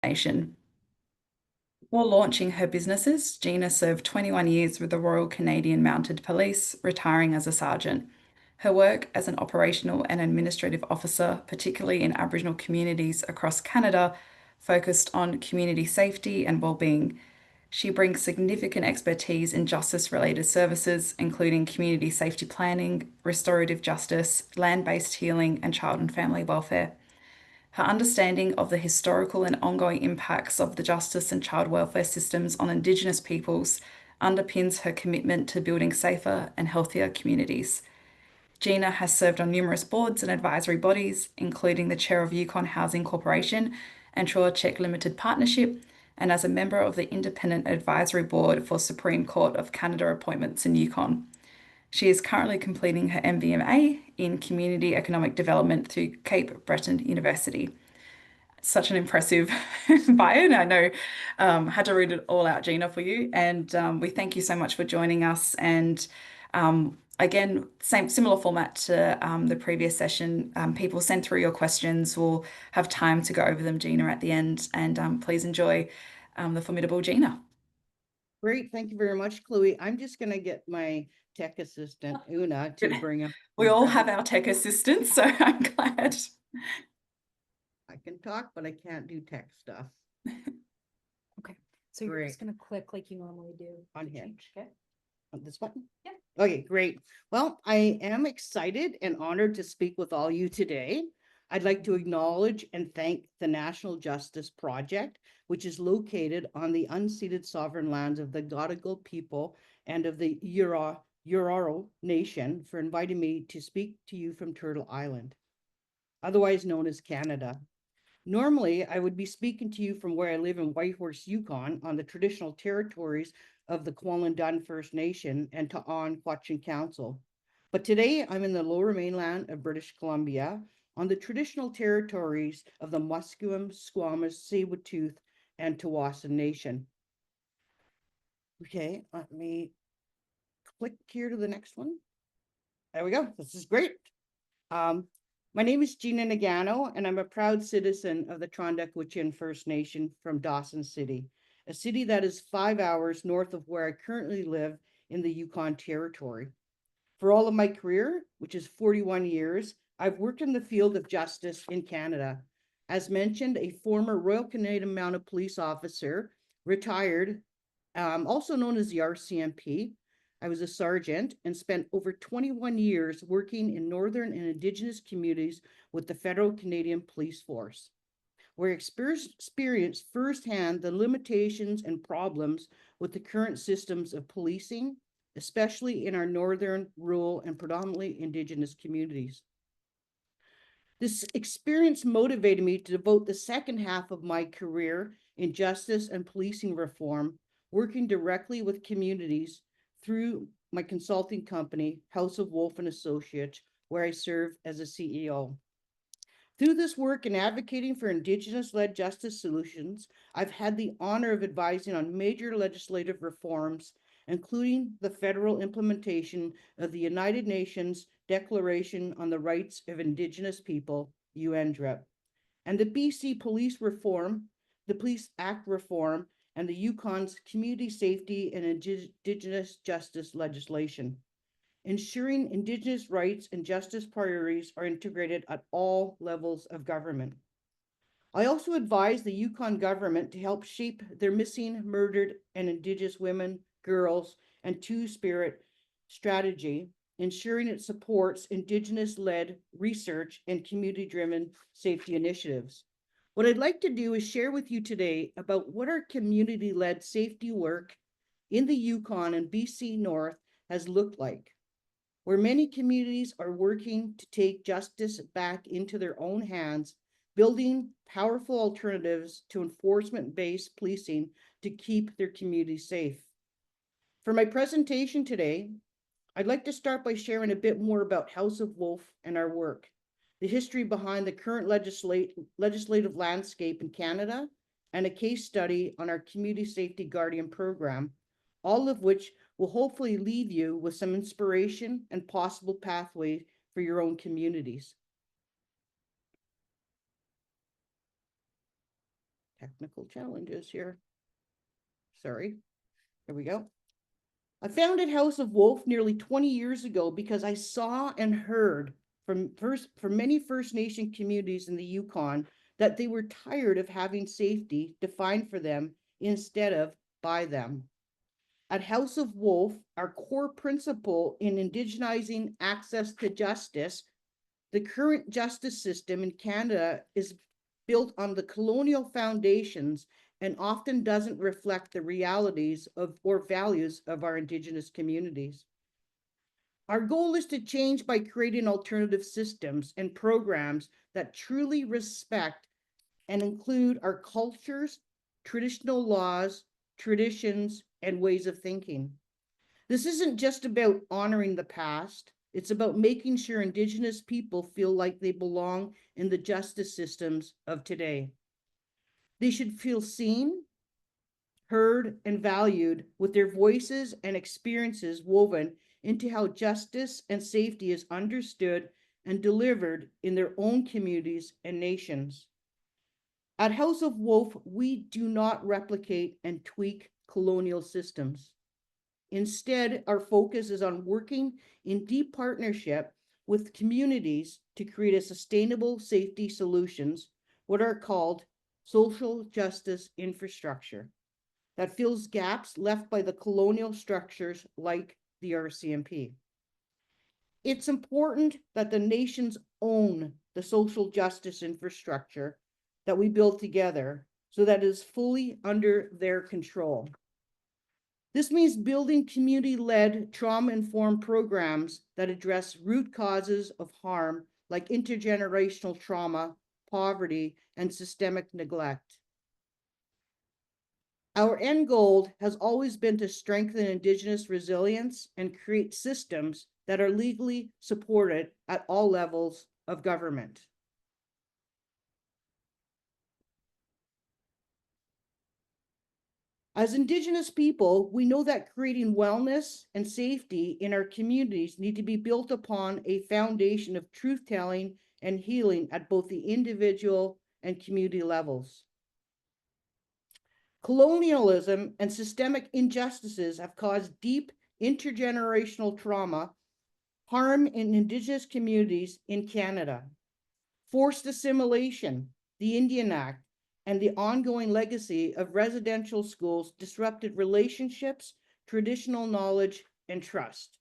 Nation. While launching her businesses, Gina served 21 years with the Royal Canadian Mounted Police, retiring as a sergeant. Her work as an operational and administrative officer, particularly in Aboriginal communities across Canada, focused on community safety and well-being. She brings significant expertise in justice-related services, including community safety planning, restorative justice, land-based healing, and child and family welfare. Her understanding of the historical and ongoing impacts of the justice and child welfare systems on Indigenous peoples underpins her commitment to building safer and healthier communities. Gina has served on numerous boards and advisory bodies, including the chair of Yukon Housing Corporation and Trua Czech Limited Partnership, and as a member of the Independent Advisory Board for Supreme Court of Canada appointments in Yukon. She is currently completing her MVMA in Community Economic Development through Cape Breton University. Such an impressive bio, and I know had to read it all out, Gina, for you. And we thank you so much for joining us. And again, similar format to the previous session. People send through your questions. We'll have time to go over them, Gina, at the end. And please enjoy the formidable Gina. Great, thank you very much, Chloe. I'm just going to get my tech assistant, Una, to bring up. We all have our tech assistants, so I'm glad. I can talk, but I can't do tech stuff. Okay, so you're just going to click like you normally do on here. Okay. On this button? Yeah. Okay, great. Well, I am excited and honored to speak with all you today. I'd like to acknowledge and thank the National Justice Project, which is located on the unceded sovereign lands of the Gadigal people and of the Eora Nation, for inviting me to speak to you from Turtle Island, otherwise known as Canada. Normally, I would be speaking to you from where I live in Whitehorse, Yukon, on the traditional territories of the Hwëch'in First Nation and Ta'an Hwëch'in Council. But today, I'm in the lower mainland of British Columbia, on the traditional territories of the Musqueam, Squamish, Tsleil-Waututh, and Tawasin Nation. Okay, let me click here to the next one. There we go. This is great. My name is Gina Nagano, and I'm a proud citizen of the Hwëch'in First Nation from Dawson City, a city that is 5 hours north of where I currently live in the Yukon Territory. For all of my career, which is 41 years, I've worked in the field of justice in Canada. As mentioned, a former Royal Canadian Mounted Police officer, retired, also known as the RCMP. I was a sergeant and spent over 21 years working in Northern and Indigenous communities with the Federal Canadian Police Force, where I experienced firsthand the limitations and problems with the current systems of policing, especially in our northern, rural, and predominantly Indigenous communities. This experience motivated me to devote the second half of my career in justice and policing reform, working directly with communities through my consulting company, House of Wolf and Associates, where I serve as a CEO. Through this work in advocating for Indigenous-led justice solutions, I've had the honor of advising on major legislative reforms, including the federal implementation of the United Nations Declaration on the Rights of Indigenous People, UNDRIP, and the BC Police Reform, the Police Act Reform, and the Yukon's Community Safety and Indigenous Justice legislation, ensuring Indigenous rights and justice priorities are integrated at all levels of government. I also advise the Yukon government to help shape their missing, murdered, and Indigenous women, girls, and Two-Spirit strategy, ensuring it supports Indigenous-led research and community-driven safety initiatives. What I'd like to do is share with you today about what our community-led safety work in the Yukon and BC North has looked like, where many communities are working to take justice back into their own hands, building powerful alternatives to enforcement-based policing to keep their communities safe. For my presentation today, I'd like to start by sharing a bit more about House of Wolf and our work, the history behind the current legislative landscape in Canada, and a case study on our Community Safety Guardian program, all of which will hopefully leave you with some inspiration and possible pathways for your own communities. technical challenges here. Sorry, here we go. I founded House of Wolf nearly 20 years ago because I saw and heard from many First Nation communities in the Yukon that they were tired of having safety defined for them instead of by them. At House of Wolf, our core principle in indigenizing access to justice, the current justice system in Canada is built on the colonial foundations and often doesn't reflect the realities of or values of our Indigenous communities. Our goal is to change by creating alternative systems and programs that truly respect and include our cultures, traditional laws, traditions, and ways of thinking. This isn't just about honoring the past. It's about making sure Indigenous people feel like they belong in the justice systems of today. They should feel seen, heard, and valued, with their voices and experiences woven into how justice and safety is understood and delivered in their own communities and nations. At House of Wolf, we do not replicate and tweak colonial systems. Instead, our focus is on working in deep partnership with communities to create a sustainable safety solutions, what are called social justice infrastructure, that fills gaps left by the colonial structures like the RCMP. It's important that the nations own the social justice infrastructure that we build together so that it is fully under their control. This means building community-led, trauma-informed programs that address root causes of harm like intergenerational trauma, poverty, and systemic neglect. Our end goal has always been to strengthen Indigenous resilience and create systems that are legally supported at all levels of government. As Indigenous people, we know that creating wellness and safety in our communities need to be built upon a foundation of truth-telling and healing at both the individual and community levels. Colonialism and systemic injustices have caused deep intergenerational trauma, harm in Indigenous communities in Canada. Forced assimilation, the Indian Act, and the ongoing legacy of residential schools disrupted relationships, traditional knowledge, and trust.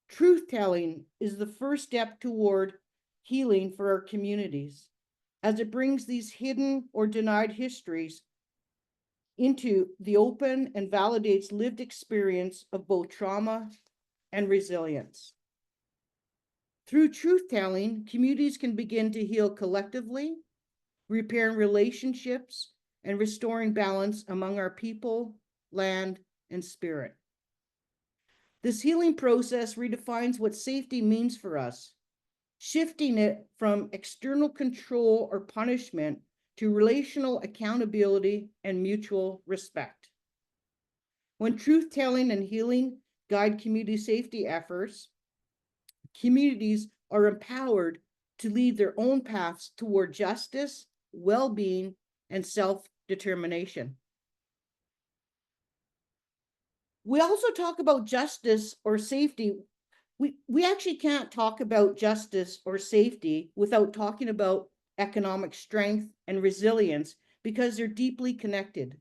Truth-telling is the first step toward healing for our communities, as it brings these hidden or denied histories into the open and validates lived experience of both trauma and resilience. Through truth-telling, communities can begin to heal collectively, repairing relationships, and restoring balance among our people, land, and spirit. This healing process redefines what safety means for us, shifting it from external control or punishment to relational accountability and mutual respect. When truth-telling and healing guide community safety efforts, communities are empowered to lead their own paths toward justice, well-being, and self-determination. We also talk about justice or safety. We actually can't talk about justice or safety without talking about economic strength and resilience because they're deeply connected.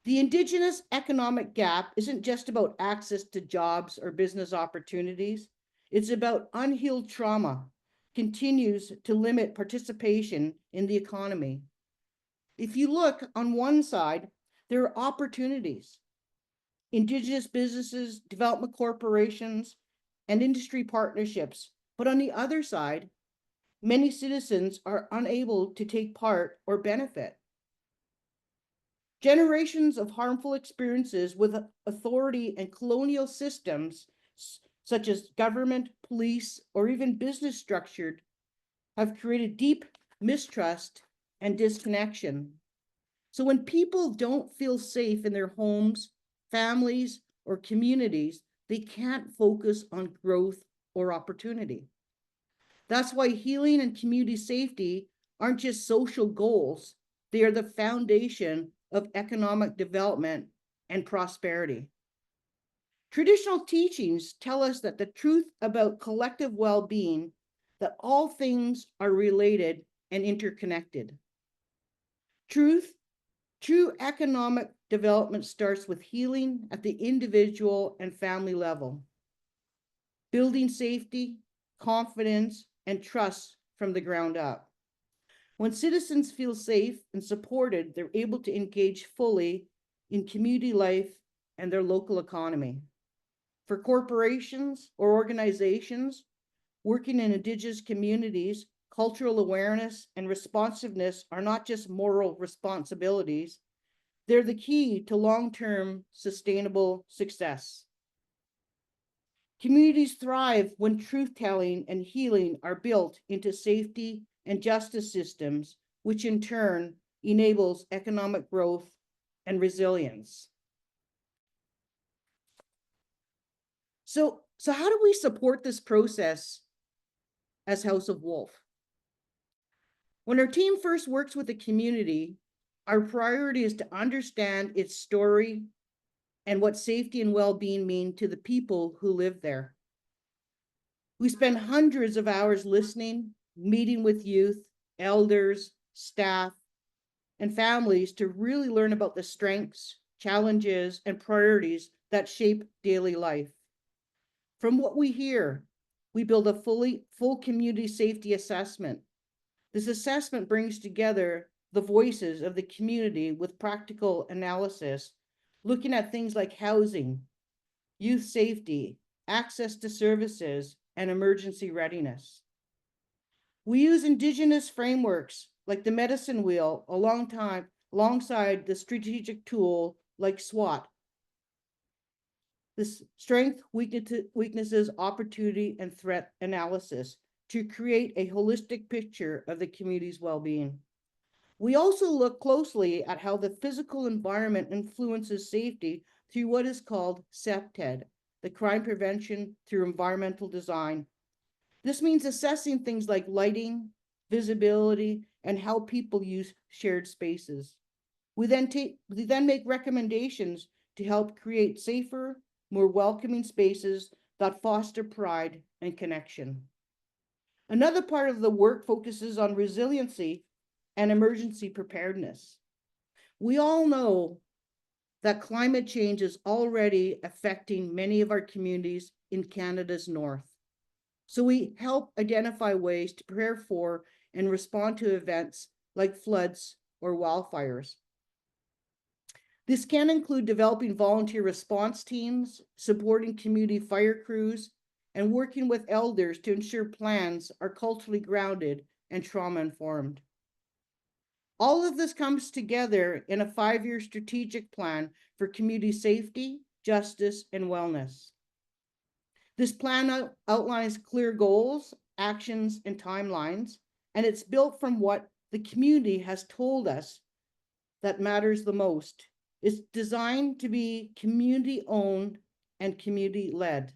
The Indigenous economic gap isn't just about access to jobs or business opportunities. It's about unhealed trauma, continues to limit participation in the economy. If you look on one side, there are opportunities. Indigenous businesses, development corporations, and industry partnerships. But on the other side, many citizens are unable to take part or benefit. Generations of harmful experiences with authority and colonial systems, such as government, police, or even business structured, have created deep mistrust and disconnection. So when people don't feel safe in their homes, families, or communities, they can't focus on growth or opportunity. That's why healing and community safety aren't just social goals, They are the foundation of economic development and prosperity. Traditional teachings tell us that the truth about collective well-being, that all things are related and interconnected. True economic development starts with healing at the individual and family level, building safety, confidence, and trust from the ground up. When citizens feel safe and supported, they're able to engage fully in community life and their local economy. For corporations or organizations working in Indigenous communities, cultural awareness and responsiveness are not just moral responsibilities, they're the key to long-term sustainable success. Communities thrive when truth-telling and healing are built into safety and justice systems, which in turn enables economic growth and resilience. So how do we support this process as House of Wolf? When our team first works with the community, our priority is to understand its story and what safety and well-being mean to the people who live there. We spend hundreds of hours listening, meeting with youth, elders, staff, and families to really learn about the strengths, challenges, and priorities that shape daily life. From what we hear, we build a full community safety assessment. This assessment brings together the voices of the community with practical analysis, looking at things like housing, youth safety, access to services, and emergency readiness. We use Indigenous frameworks like the medicine wheel alongside the strategic tool like SWOT. This strength, weaknesses, opportunity, and threat analysis to create a holistic picture of the community's well-being. We also look closely at how the physical environment influences safety through what is called CPTED, the Crime Prevention Through Environmental Design. This means assessing things like lighting, visibility, and how people use shared spaces. We then make recommendations to help create safer, more welcoming spaces that foster pride and connection. Another part of the work focuses on resiliency and emergency preparedness. We all know that climate change is already affecting many of our communities in Canada's north. So we help identify ways to prepare for and respond to events like floods or wildfires. This can include developing volunteer response teams, supporting community fire crews, and working with elders to ensure plans are culturally grounded and trauma-informed. All of this comes together in a 5-year strategic plan for community safety, justice, and wellness. This plan outlines clear goals, actions, and timelines, and it's built from what the community has told us that matters the most. It's designed to be community-owned and community-led.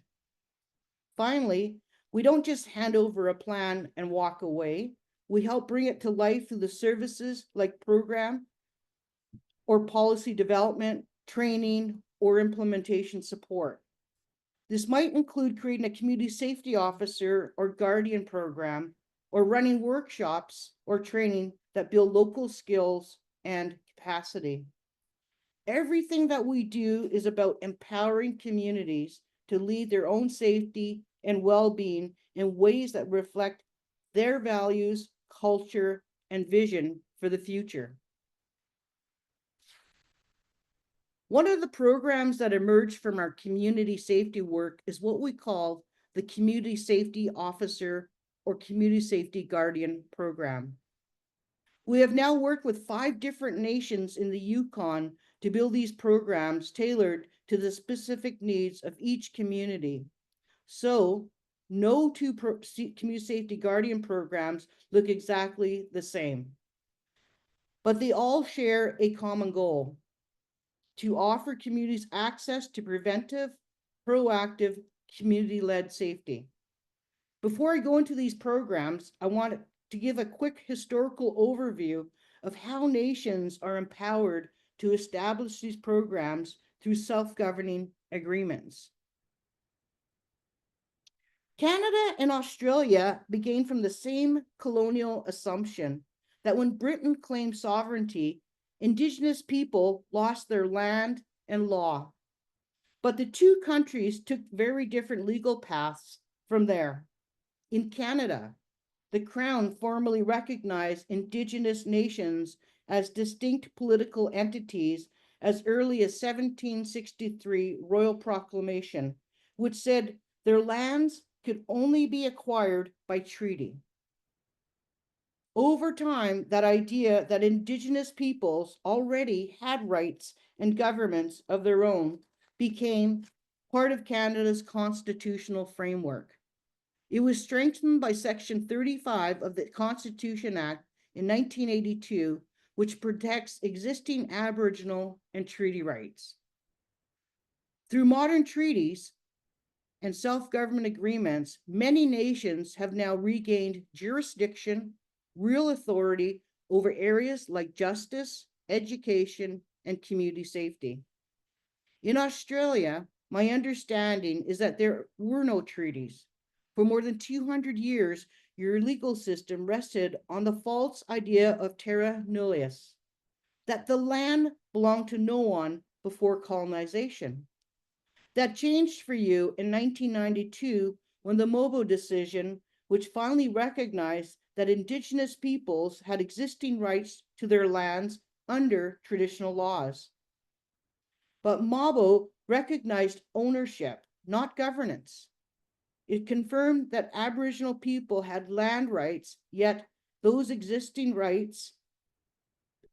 Finally, we don't just hand over a plan and walk away. We help bring it to life through the services like program or policy development, training, or implementation support. This might include creating a community safety officer or guardian program, or running workshops or training that build local skills and capacity. Everything that we do is about empowering communities to lead their own safety and well-being in ways that reflect their values, culture, and vision for the future. One of the programs that emerged from our community safety work is what we call the Community Safety Officer or Community Safety Guardian program. We have now worked with 5 different nations in the Yukon to build these programs tailored to the specific needs of each community. So no 2 community safety guardian programs look exactly the same, but they all share a common goal: to offer communities access to preventive, proactive, community-led safety. Before I go into these programs, I want to give a quick historical overview of how nations are empowered to establish these programs through self-governing agreements. Canada and Australia began from the same colonial assumption that when Britain claimed sovereignty, Indigenous people lost their land and law. But the two countries took very different legal paths from there. In Canada, the Crown formally recognized Indigenous nations as distinct political entities as early as 1763 Royal Proclamation, which said their lands could only be acquired by treaty. Over time, that idea that Indigenous peoples already had rights and governments of their own became part of Canada's constitutional framework. It was strengthened by Section 35 of the Constitution Act in 1982, which protects existing Aboriginal and treaty rights. Through modern treaties and self-government agreements, many nations have now regained jurisdiction, real authority over areas like justice, education, and community safety. In Australia, my understanding is that there were no treaties. For more than 200 years, your legal system rested on the false idea of terra nullius, that the land belonged to no one before colonization. That changed for you in 1992 when the Mobo decision, which finally recognized that Indigenous peoples had existing rights to their lands under traditional laws. But Mabo recognized ownership, not governance. It confirmed that Aboriginal people had land rights, yet those rights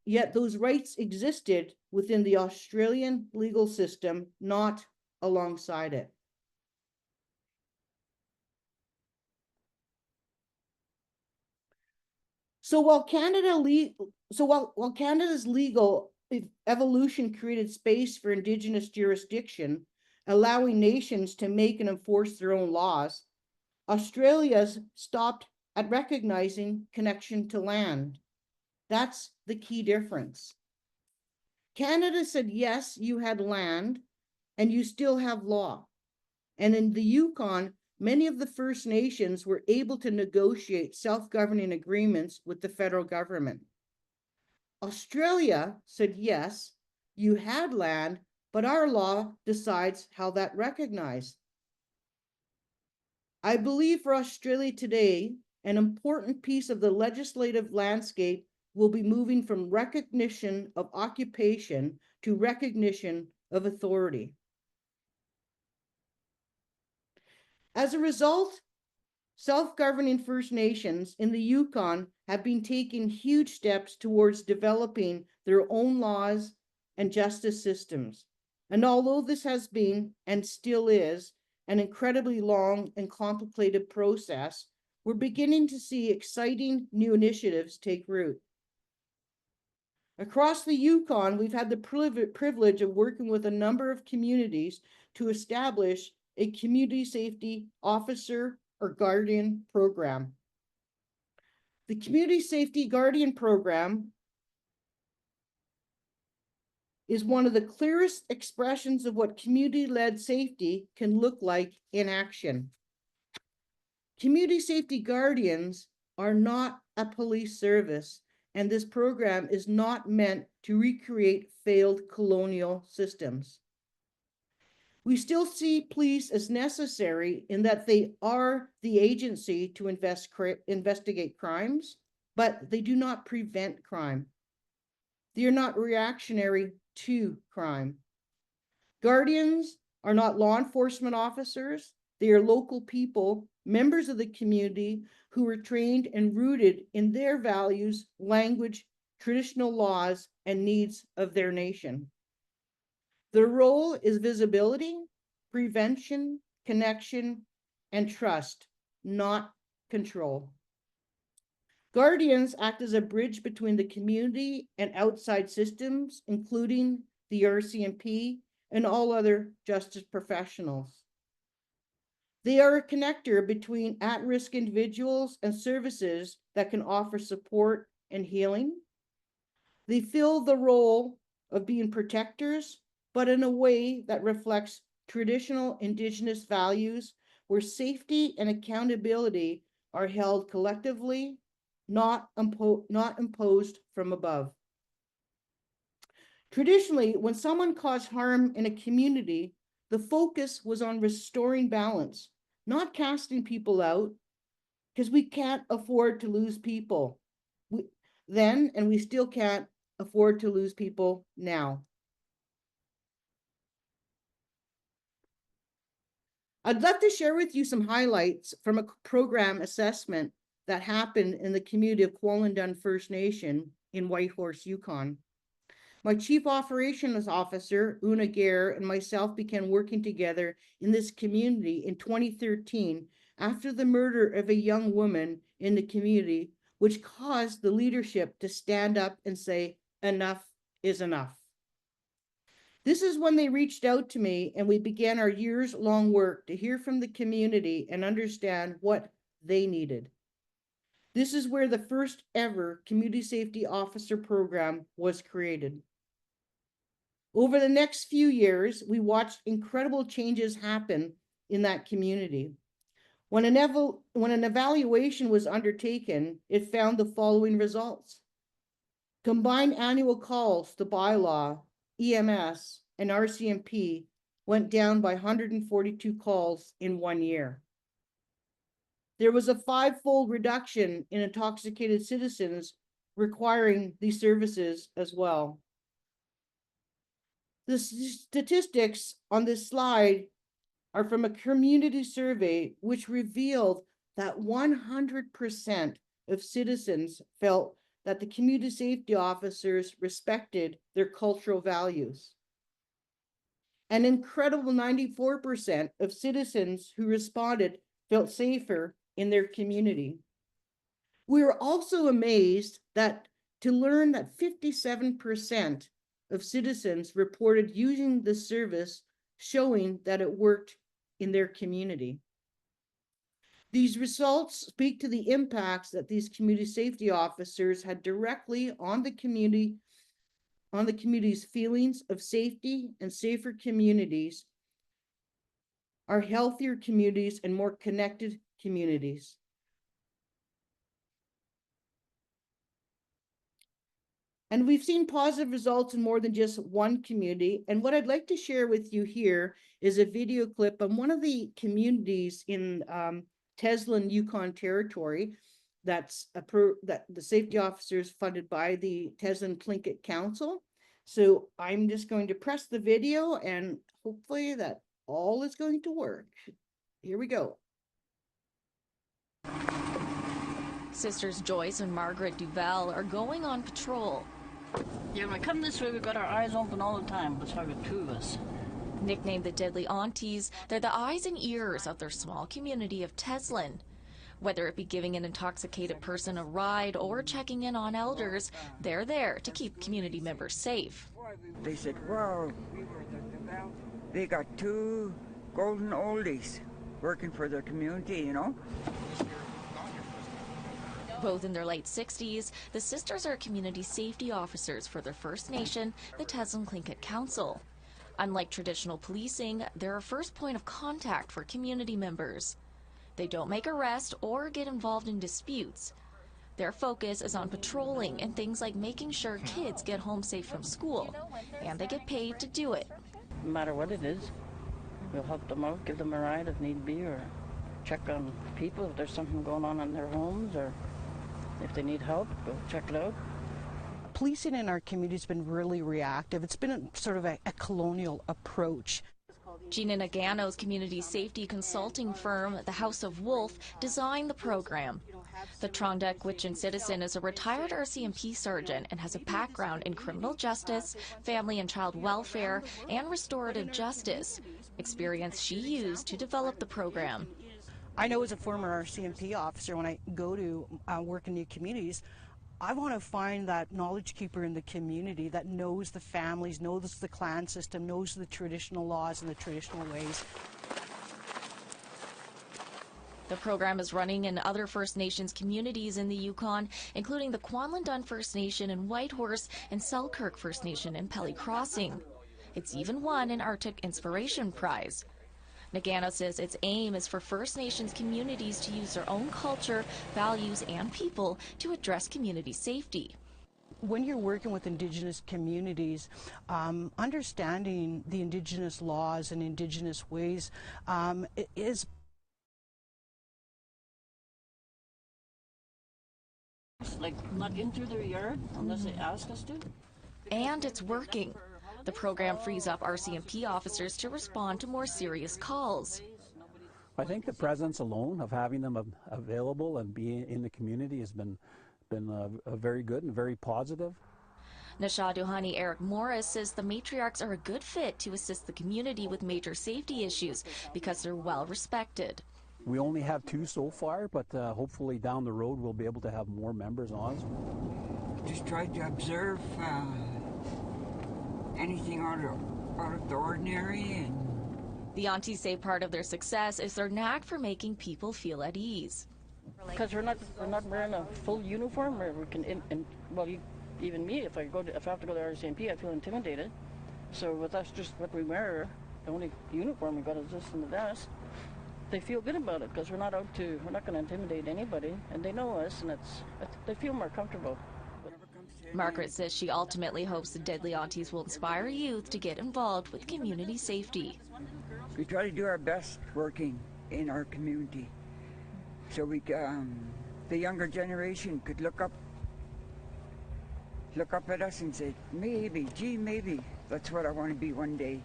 existed within the Australian legal system, not alongside it. So while Canada's legal evolution created space for Indigenous jurisdiction, allowing nations to make and enforce their own laws, Australia's stopped at recognizing connection to land. That's the key difference. Canada said, yes, you had land and you still have law. And in the Yukon, many of the First Nations were able to negotiate self-governing agreements with the federal government. Australia said, yes, you had land, but our law decides how that recognized. I believe for Australia today, an important piece of the legislative landscape will be moving from recognition of occupation to recognition of authority. As a result, self-governing First Nations in the Yukon have been taking huge steps towards developing their own laws and justice systems. And although this has been, and still is, an incredibly long and complicated process, we're beginning to see exciting new initiatives take root. Across the Yukon, we've had the privilege of working with a number of communities to establish a community safety officer or guardian program. The Community Safety Guardian Program is one of the clearest expressions of what community-led safety can look like in action. Community safety guardians are not a police service, and this program is not meant to recreate failed colonial systems. We still see police as necessary in that they are the agency to investigate crimes, but they do not prevent crime. They are not reactionary to crime. Guardians are not law enforcement officers. They are local people, members of the community who are trained and rooted in their values, language, traditional laws, and needs of their nation. Their role is visibility, prevention, connection, and trust, not control. Guardians act as a bridge between the community and outside systems, including the RCMP and all other justice professionals. They are a connector between at-risk individuals and services that can offer support and healing. They fill the role of being protectors, but in a way that reflects traditional Indigenous values where safety and accountability are held collectively, not imposed from above. Traditionally, when someone caused harm in a community, the focus was on restoring balance, not casting people out, because we can't afford to lose people then, and we still can't afford to lose people now. I'd love to share with you some highlights from a program assessment that happened in the community of Hwëch'in First Nation in Whitehorse, Yukon. My Chief Operations Officer, Una Gare, and myself began working together in this community in 2013 after the murder of a young woman in the community, which caused the leadership to stand up and say, enough is enough. This is when they reached out to me and we began our years-long work to hear from the community and understand what they needed. This is where the first ever Community Safety Officer program was created. Over the next few years, we watched incredible changes happen in that community. When an evaluation was undertaken, it found the following results. Combined annual calls to bylaw, EMS, and RCMP went down by 142 calls in 1 year. There was a 5-fold reduction in intoxicated citizens requiring these services as well. The statistics on this slide are from a community survey which revealed that 100% of citizens felt that the community safety officers respected their cultural values. An incredible 94% of citizens who responded felt safer in their community. We were also amazed to learn that 57% of citizens reported using the service, showing that it worked in their community. These results speak to the impacts that these community safety officers had directly on the community's feelings of safety, and safer communities are healthier communities and more connected communities. And we've seen positive results in more than just one community. And what I'd like to share with you here is a video clip on one of the communities in Teslin, Yukon Territory. That the safety officers funded by the Teslin Tlingit Council. So I'm just going to press the video and hopefully that all is going to work. Here we go. Sisters Joyce and Margaret Duval are going on patrol. Yeah, when we come this way, we've got our eyes open all the time. There's probably 2 of us. Nicknamed the Deadly Aunties, they're the eyes and ears of their small community of Teslin. Whether it be giving an intoxicated person a ride or checking in on elders, they're there to keep community members safe. They said, wow, they got 2 golden oldies working for their community, you know. Both in their late 60s, the sisters are community safety officers for their First Nation, the Teslin Tlingit Council. Unlike traditional policing, they're a first point of contact for community members. They don't make arrests or get involved in disputes. Their focus is on patrolling and things like making sure kids get home safe from school, and they get paid to do it. No matter what it is, we'll help them out, give them a ride if need be, or check on people if there's something going on in their homes, or if they need help, we'll check it out. Policing in our community has been really reactive. It's been sort of a colonial approach. Gina Nagano's community safety consulting firm, the House of Wolf, designed the program. The Trondheim Hwëch'in citizen is a retired RCMP sergeant and has a background in criminal justice, family and child welfare, and restorative justice, experience she used to develop the program. I know as a former RCMP officer, when I go to work in new communities, I want to find that knowledge keeper in the community that knows the families, knows the clan system, knows the traditional laws and the traditional ways. The program is running in other First Nations communities in the Yukon, including the Kwanlundun First Nation in Whitehorse and Selkirk First Nation in Pelly Crossing. It's even won an Arctic Inspiration Prize. Nagano says its aim is for First Nations communities to use their own culture, values, and people to address community safety. When you're working with Indigenous communities, understanding the Indigenous laws and Indigenous ways is Like not into their yard unless they ask us to. And it's working. The program frees up RCMP officers to respond to more serious calls. I think the presence alone of having them available and being in the community has been very good and very positive. Nashaduhani Eric Morris says the matriarchs are a good fit to assist the community with major safety issues because they're well respected. We only have 2 so far, but hopefully down the road we'll be able to have more members on. Just tried to observe anything out of the ordinary. And The aunties say part of their success is their knack for making people feel at ease. Because we're not wearing a full uniform, or we can even me, if I have to go to RCMP, I feel intimidated. So with us, just what we wear, the only uniform we got is this and the vest. They feel good about it because we're not going to intimidate anybody, and they know us, and they feel more comfortable. Margaret says she ultimately hopes the Deadly Aunties will inspire youth to get involved with community safety. we try to do our best working in our community, so the younger generation could look up at us and say, maybe, that's what I want to be one day.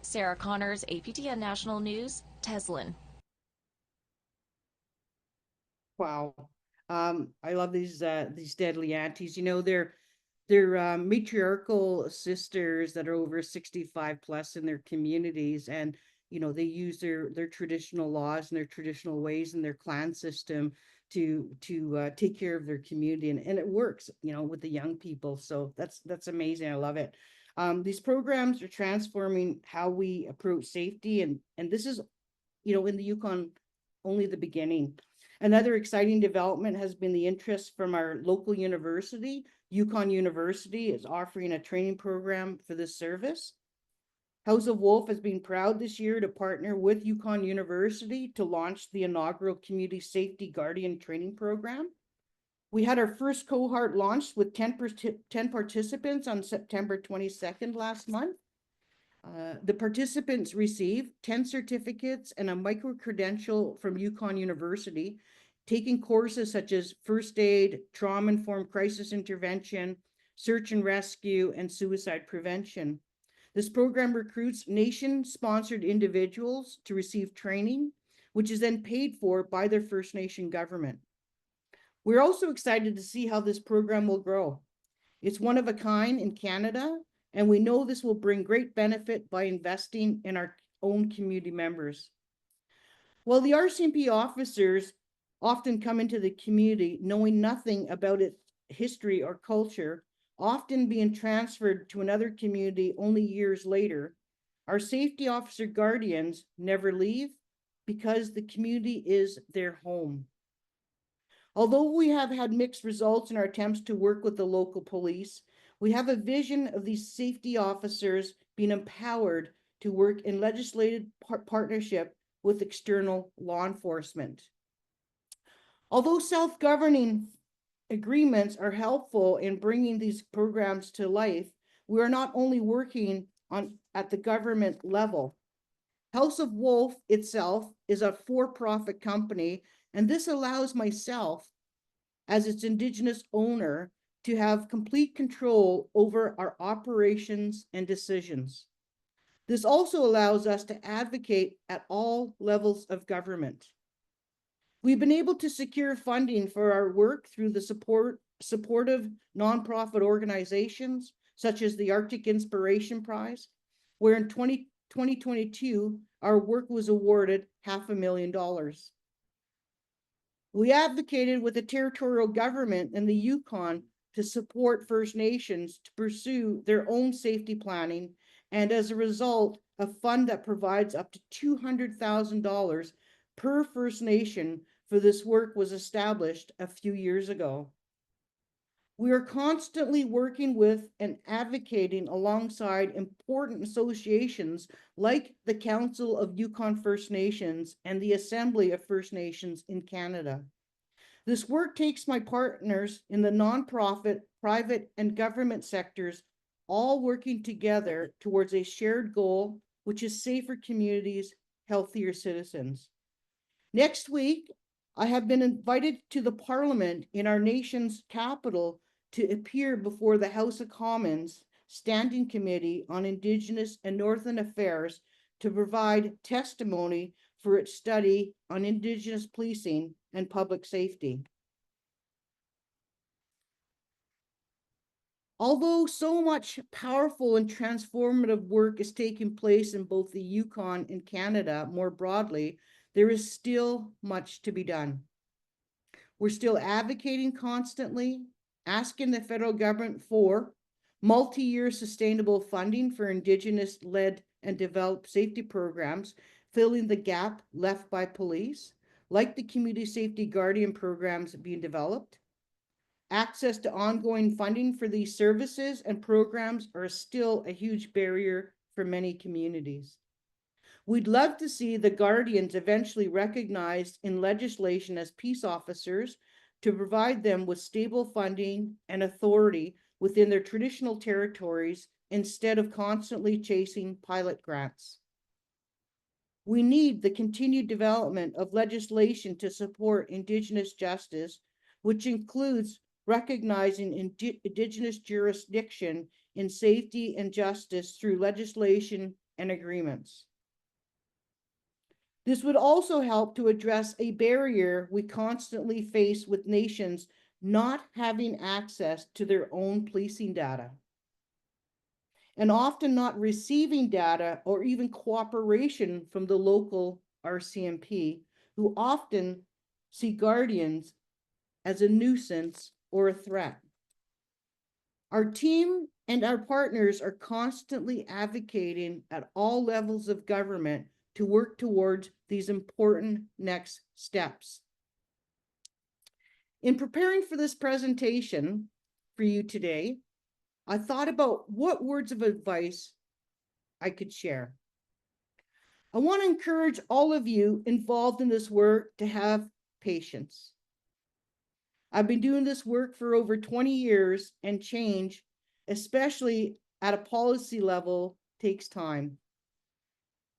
Sarah Connors, APTN National News, Teslin. Wow. I love these deadly aunties. You know, they're matriarchal sisters that are over 65 plus in their communities, and you know, they use their traditional laws and their traditional ways and their clan system to take care of their community, and it works, you know, with the young people. So that's amazing. I love it. These programs are transforming how we approach safety, and this is, you know, in the Yukon, only the beginning. Another exciting development has been the interest from our local university. Yukon University is offering a training program for this service. House of Wolf has been proud this year to partner with Yukon University to launch the inaugural Community Safety Guardian Training Program. We had our first cohort launched with 10 participants on September 22nd last month. The participants received 10 certificates and a micro-credential from Yukon University, taking courses such as first aid, trauma-informed crisis intervention, search and rescue, and suicide prevention. This program recruits nation-sponsored individuals to receive training, which is then paid for by their First Nation government. We're also excited to see how this program will grow. It's one of a kind in Canada, and we know this will bring great benefit by investing in our own community members. While the RCMP officers often come into the community knowing nothing about its history or culture, often being transferred to another community only years later, our safety officer guardians never leave because the community is their home. Although we have had mixed results in our attempts to work with the local police, we have a vision of these safety officers being empowered to work in legislative partnership with external law enforcement. Although self-governing agreements are helpful in bringing these programs to life, we are not only working at the government level. House of Wolf itself is a for-profit company, and this allows myself, as its Indigenous owner, to have complete control over our operations and decisions. This also allows us to advocate at all levels of government. We've been able to secure funding for our work through the supportive nonprofit organizations, such as the Arctic Inspiration Prize, where in 2022, our work was awarded $500,000. We advocated with the territorial government in the Yukon to support First Nations to pursue their own safety planning, and as a result, a fund that provides up to $200,000 per First Nation for this work was established a few years ago. We are constantly working with and advocating alongside important associations like the Council of Yukon First Nations and the Assembly of First Nations in Canada. This work takes my partners in the nonprofit, private, and government sectors all working together towards a shared goal, which is safer communities, healthier citizens. Next week, I have been invited to the Parliament in our nation's capital to appear before the House of Commons Standing Committee on Indigenous and Northern Affairs to provide testimony for its study on Indigenous policing and public safety. Although so much powerful and transformative work is taking place in both the Yukon and Canada more broadly, there is still much to be done. We're still advocating constantly, asking the federal government for multi-year sustainable funding for Indigenous-led and developed safety programs, filling the gap left by police, like the Community Safety Guardian programs being developed. Access to ongoing funding for these services and programs are still a huge barrier for many communities. We'd love to see the Guardians eventually recognized in legislation as peace officers to provide them with stable funding and authority within their traditional territories instead of constantly chasing pilot grants. We need the continued development of legislation to support Indigenous justice, which includes recognizing Indigenous jurisdiction in safety and justice through legislation and agreements. This would also help to address a barrier we constantly face with nations not having access to their own policing data, and often not receiving data or even cooperation from the local RCMP, who often see Guardians as a nuisance or a threat. Our team and our partners are constantly advocating at all levels of government to work towards these important next steps. In preparing for this presentation for you today, I thought about what words of advice I could share. I want to encourage all of you involved in this work to have patience. I've been doing this work for over 20 years, and change, especially at a policy level, takes time.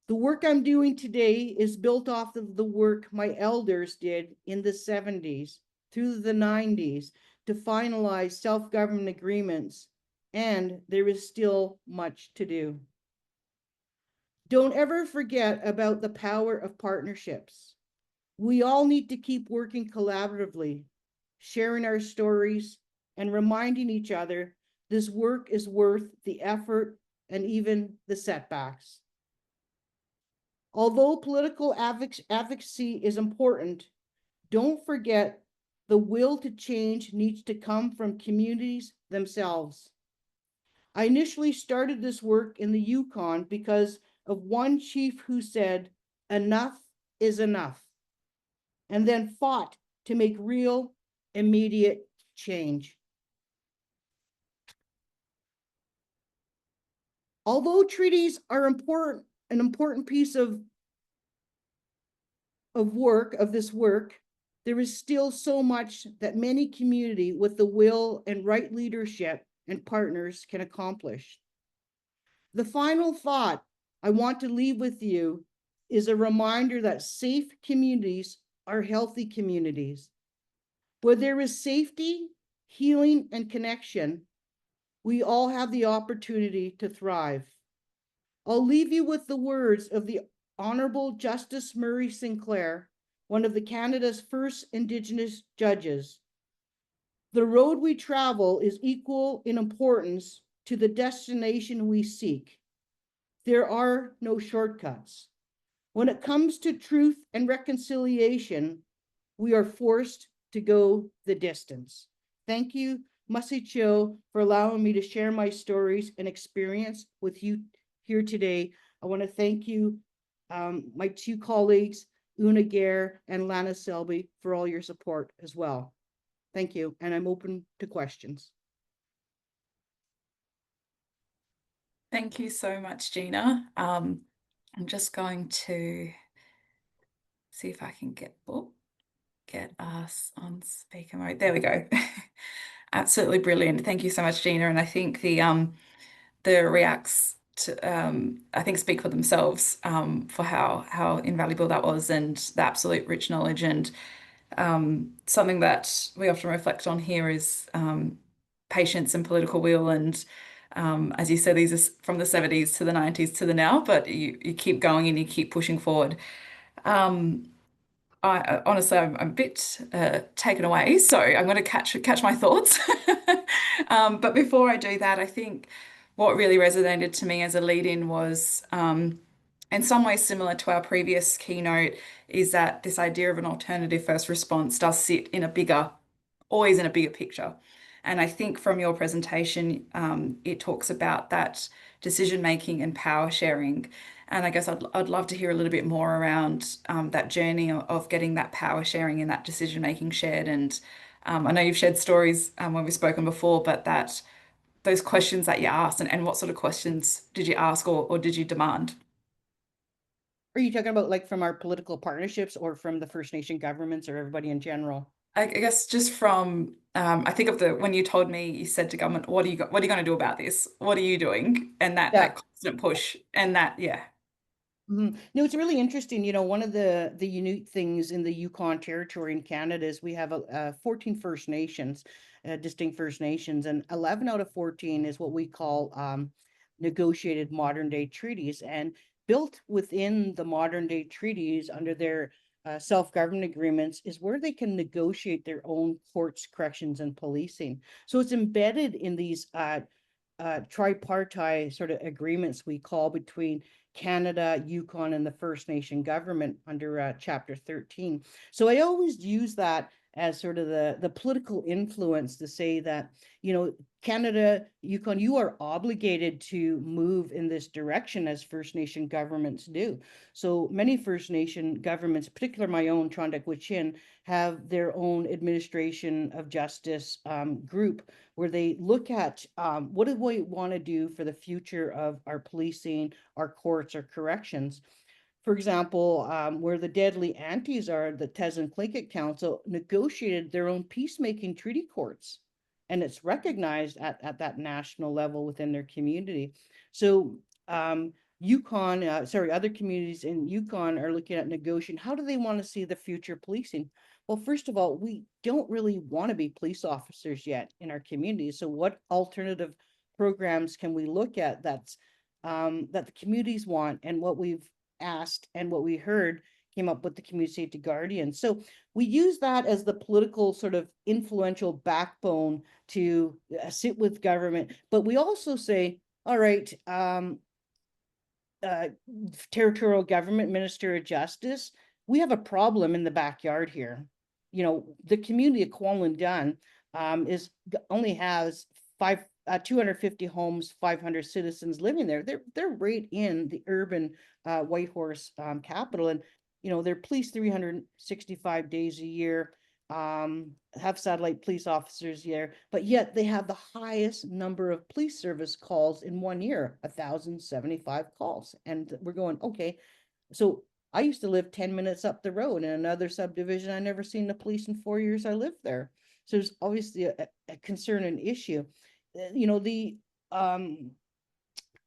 The work I'm doing today is built off of the work my elders did in the 70s through the 90s to finalize self-government agreements, and there is still much to do. Don't ever forget about the power of partnerships. We all need to keep working collaboratively, sharing our stories, and reminding each other this work is worth the effort and even the setbacks. Although political advocacy is important, don't forget the will to change needs to come from communities themselves. I initially started this work in the Yukon because of one chief who said, "Enough is enough," and then fought to make real, immediate change. Although treaties are important, an important piece of this work, there is still so much that many community with the will and right leadership and partners can accomplish. The final thought I want to leave with you is a reminder that safe communities are healthy communities. Where there is safety, healing, and connection, we all have the opportunity to thrive. I'll leave you with the words of the Honorable Justice Murray Sinclair, one of Canada's first Indigenous judges. The road we travel is equal in importance to the destination we seek. There are no shortcuts. When it comes to truth and reconciliation, we are forced to go the distance. Thank you, Masicho, for allowing me to share my stories and experience with you here today. I want to thank you, my two colleagues, Una Gare, and Lana Selby for all your support as well. Thank you, and I'm open to questions. Thank you so much, Gina. I'm just going to see if I can get us on speaker mode. There we go. Absolutely brilliant. Thank you so much, Gina. And I think the reacts to I think speak for themselves for how invaluable that was and the absolute rich knowledge and something that we often reflect on here is patience and political will. And as you said, these are from the 70s to the 90s to the now, but you keep going and you keep pushing forward. I honestly, I'm a bit taken away, so I'm going to catch my thoughts. But before I do that, I think what really resonated to me as a lead-in was, in some ways similar to our previous keynote, is that this idea of an alternative first response does sit in a bigger, always in a bigger picture. And I think from your presentation, it talks about that decision making and power sharing. And I guess I'd love to hear a little bit more around that journey of getting that power sharing and that decision making shared. And I know you've shared stories when we've spoken before, but that those questions that you asked and what sort of questions did you ask or did you demand? Are you talking about like from our political partnerships or from the First Nation governments or everybody in general? I guess just from I think of the when you told me you said to government, what are you going to do about this? What are you doing? And that constant push and that No, it's really interesting. You know, one of the unique things in the Yukon Territory in Canada is we have 14 First Nations, distinct First Nations, and 11 out of 14 is what we call negotiated modern day treaties. And built within the modern day treaties under their self-government agreements is where they can negotiate their own courts, corrections, and policing. So it's embedded in these tripartite sort of agreements we call between Canada, Yukon, and the First Nation government under Chapter 13. So I always use that as sort of the political influence to say that, you know, Canada, Yukon, you are obligated to move in this direction as First Nation governments do. So many First Nation governments, particularly my own Trondeck Hwëch'in, have their own administration of justice group where they look at what do we want to do for the future of our policing, our courts, our corrections. For example, where the deadly antis are, the Teslin Tlingit Council negotiated their own peacemaking treaty courts, and it's recognized at that national level within their community. So Yukon, other communities in Yukon are looking at negotiating. How do they want to see the future policing? Well, first of all, we don't really want to be police officers yet in our communities. So what alternative programs can we look at that the communities want? And what we've asked and what we heard came up with the Community Safety Guardian. So we use that as the political sort of influential backbone to sit with government. But we also say, all right, territorial government, Minister of Justice, we have a problem in the backyard here. You know, the community of Kwalundun only has 250 homes, 500 citizens living there. They're right in the urban Whitehorse capital, and you know they're policed 365 days a year. Have satellite police officers here, but yet they have the highest number of police service calls in 1 year, 1,075 calls. And we're going, okay, so I used to live 10 minutes up the road in another subdivision. I never seen the police in 4 years I lived there. So there's obviously a concern and issue. You know,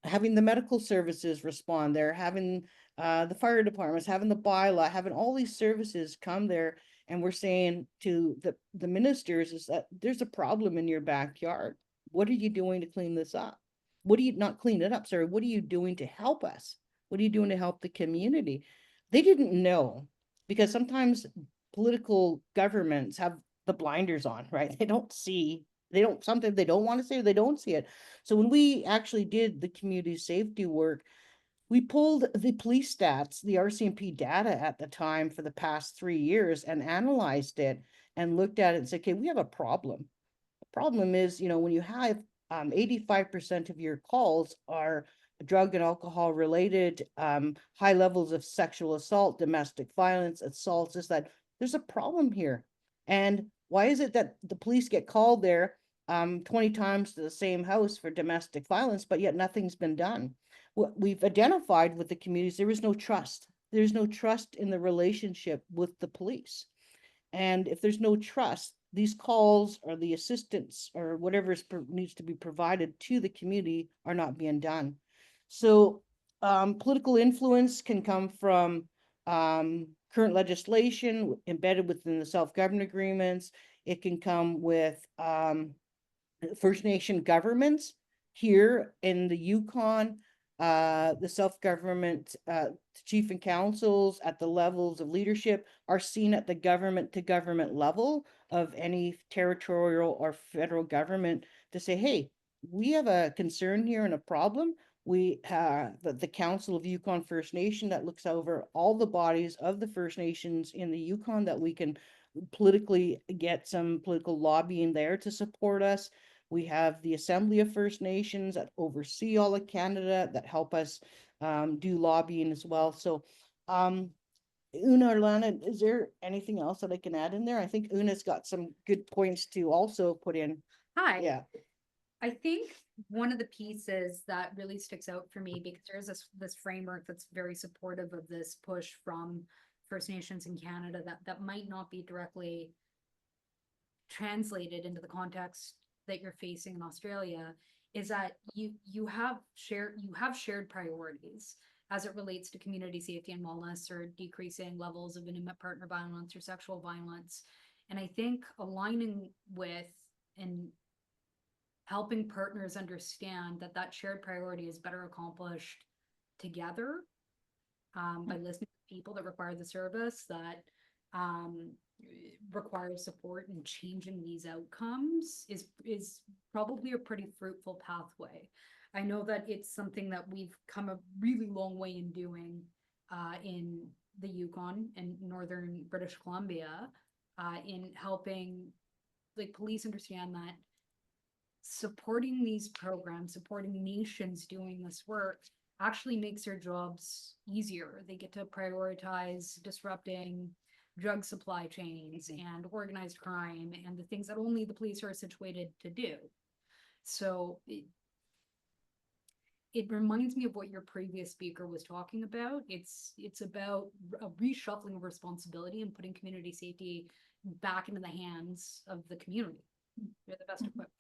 having the medical services respond there, having the fire departments, having the bylaw, having all these services come there. And we're saying to the ministers is that there's a problem in your backyard. What are you doing to clean this up? What are you not clean it up? Sorry, what are you doing to help us? What are you doing to help the community? They didn't know because sometimes political governments have the blinders on, right? They don't see, sometimes they don't want to say or they don't see it. So when we actually did the community safety work, we pulled the police stats, the RCMP data at the time for the past 3 years and analyzed it and looked at it and said, okay, we have a problem. The problem is, you know, when you have 85% of your calls are drug and alcohol related, high levels of sexual assault, domestic violence, assaults, is that there's a problem here. And why is it that the police get called there 20 times to the same house for domestic violence, but yet nothing's been done? What we've identified with the communities, there is no trust. There's no trust in the relationship with the police. And if there's no trust, these calls or the assistance or whatever needs to be provided to the community are not being done. So political influence can come from current legislation embedded within the self-government agreements. It can come with First Nation governments here in the Yukon, the self-government chief and councils at the levels of leadership are seen at the government to government level of any territorial or federal government to say, hey, we have a concern here and a problem. We have the Council of Yukon First Nation that looks over all the bodies of the First Nations in the Yukon that we can politically get some political lobbying there to support us. We have the Assembly of First Nations that oversee all of Canada that help us do lobbying as well. So Una or Lana, is there anything else that I can add in there? I think Una's got some good points to also put in. Hi. Yeah. I think one of the pieces that really sticks out for me, because there's this framework that's very supportive of this push from First Nations in Canada that might not be directly translated into the context that you're facing in Australia, is that you have shared priorities as it relates to community safety and wellness, or decreasing levels of intimate partner violence or sexual violence. And I think aligning with and helping partners understand that shared priority is better accomplished together by listening to people that require the service, that require support in changing these outcomes is probably a pretty fruitful pathway. I know that it's something that we've come a really long way in doing in the Yukon and northern British Columbia in helping like police understand that supporting these programs, supporting nations doing this work actually makes their jobs easier. They get to prioritize disrupting drug supply chains and organized crime and the things that only the police are situated to do. So it reminds me of what your previous speaker was talking about. It's about a reshuffling of responsibility and putting community safety back into the hands of the community. They're the best equipped.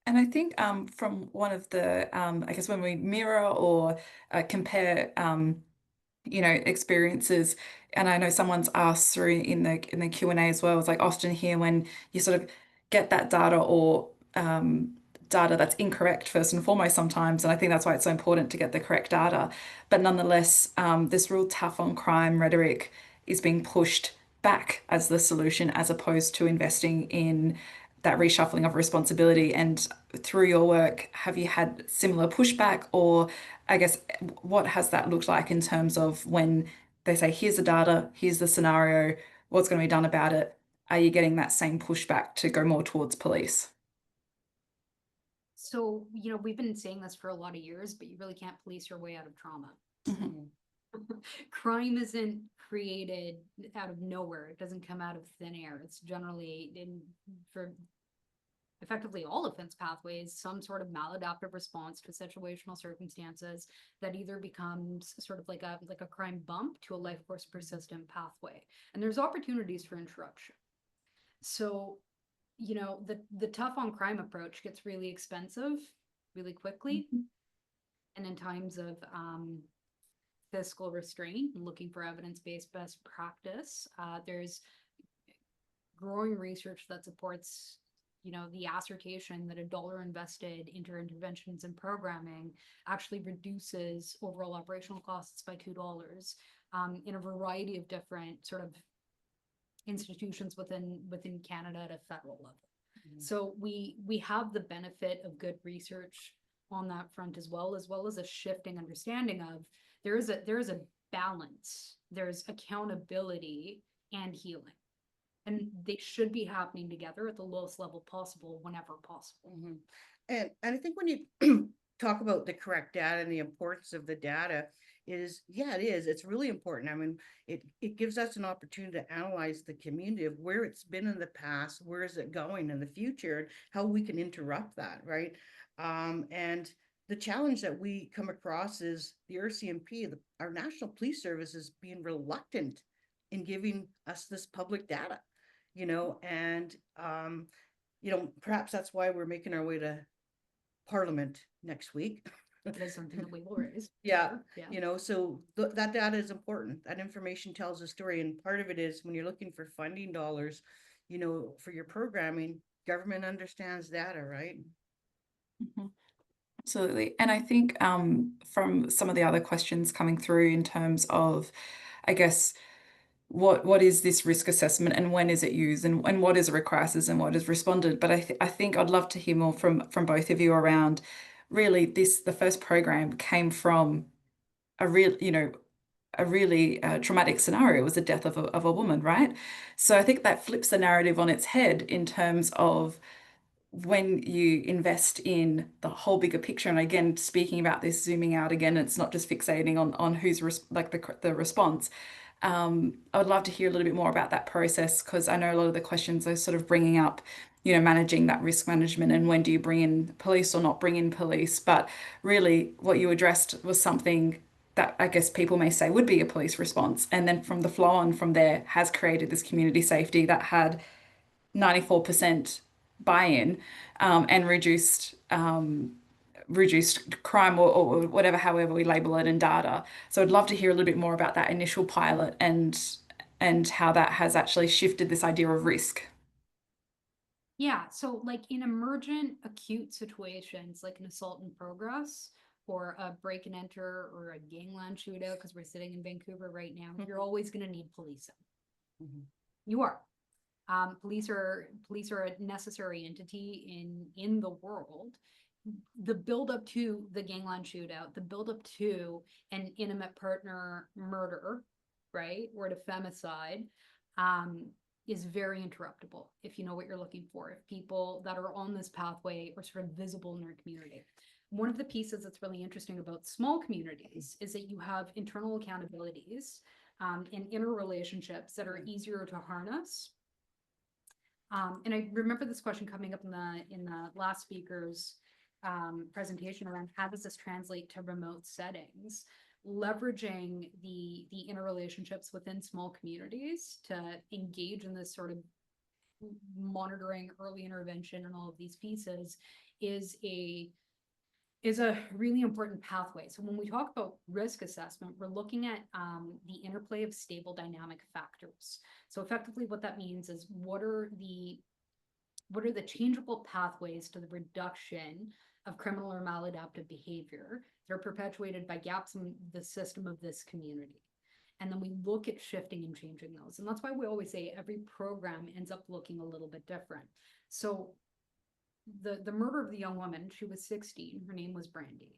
And I think from one of the, I guess when we mirror or compare, experiences, and I know someone's asked through in the Q&A as well, it's like often here when you sort of get that data or data that's incorrect first and foremost sometimes, and I think that's why it's so important to get the correct data. But nonetheless, this real tough on crime rhetoric is being pushed back as the solution, as opposed to investing in that reshuffling of responsibility. And through your work, have you had similar pushback, or I guess what has that looked like in terms of when they say, here's the data, here's the scenario, what's going to be done about it? Are you getting that same pushback to go more towards police? So, we've been saying this for a lot of years, but you really can't police your way out of trauma. Crime isn't created out of nowhere. It doesn't come out of thin air. It's generally for effectively all offense pathways, some sort of maladaptive response to situational circumstances that either becomes sort of like a crime bump to a life course persistent pathway. And there's opportunities for interruption. So, the tough on crime approach gets really expensive really quickly. And in times of fiscal restraint and looking for evidence-based best practice, there's growing research that supports the assertion that $1 invested into interventions and programming actually reduces overall operational costs by $2 in a variety of different sort of institutions within Canada at a federal level. So we have the benefit of good research on that front, as well as a shifting understanding of there is a balance, there's accountability and healing. And they should be happening together at the lowest level possible, whenever possible. And I think when you talk about the correct data and the importance of the data is, yeah, it is. It's really important. I mean, it gives us an opportunity to analyze the community of where it's been in the past, where is it going in the future, and how we can interrupt that, right? And the challenge that we come across is the RCMP, our National Police Service, is being reluctant in giving us this public data, and perhaps that's why we're making our way to Parliament next week. That is something that we will raise. Yeah, Yeah. so that data is important. That information tells a story, and part of it is when you're looking for funding dollars, for your programming, government understands data, right? Absolutely. And I think from some of the other questions coming through in terms of, I guess, what is this risk assessment and when is it used and what is a crisis and what is responded? But I think I'd love to hear more from both of you around really the first program came from a real, a really traumatic scenario. It was the death of a woman, right? So I think that flips the narrative on its head in terms of when you invest in the whole bigger picture. And again, speaking about this, zooming out again, it's not just fixating on who's like the response. I would love to hear a little bit more about that process, because I know a lot of the questions are sort of bringing up, managing that risk management and when do you bring in police or not bring in police. But really, what you addressed was something that I guess people may say would be a police response. And then from the flow on from there has created this community safety that had 94% buy-in, and reduced crime or whatever, however we label it in data. So I'd love to hear a little bit more about that initial pilot and how that has actually shifted this idea of risk. Yeah, so like in emergent acute situations, like an assault in progress or a break and enter or a gangland shootout, because we're sitting in Vancouver right now, you're always going to need policing. You are. Police are a necessary entity in the world. The build up to the gangland shootout, the build up to an intimate partner murder, right, or a femicide, is very interruptible if you know what you're looking for. If people that are on this pathway are sort of visible in their community. One of the pieces that's really interesting about small communities is that you have internal accountabilities and interrelationships that are easier to harness. And I remember this question coming up in the last speaker's presentation around how does this translate to remote settings, leveraging the interrelationships within small communities to engage in this sort of monitoring, early intervention, and all of these pieces is a really important pathway. So when we talk about risk assessment, we're looking at the interplay of stable dynamic factors. So effectively what that means is what are the changeable pathways to the reduction of criminal or maladaptive behavior that are perpetuated by gaps in the system of this community. And then we look at shifting and changing those. And that's why we always say every program ends up looking a little bit different. So the murder of the young woman, she was 16, her name was Brandy,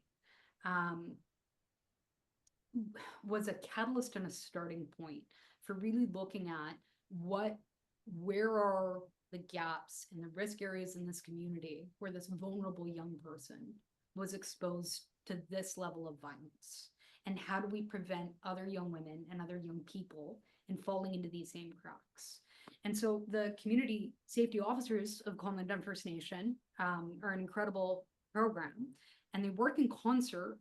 was a catalyst and a starting point for really looking at where are the gaps and the risk areas in this community where this vulnerable young person was exposed to this level of violence, and how do we prevent other young women and other young people in falling into these same cracks. And so the community safety officers of Hwëch'in First Nation are an incredible program, and they work in concert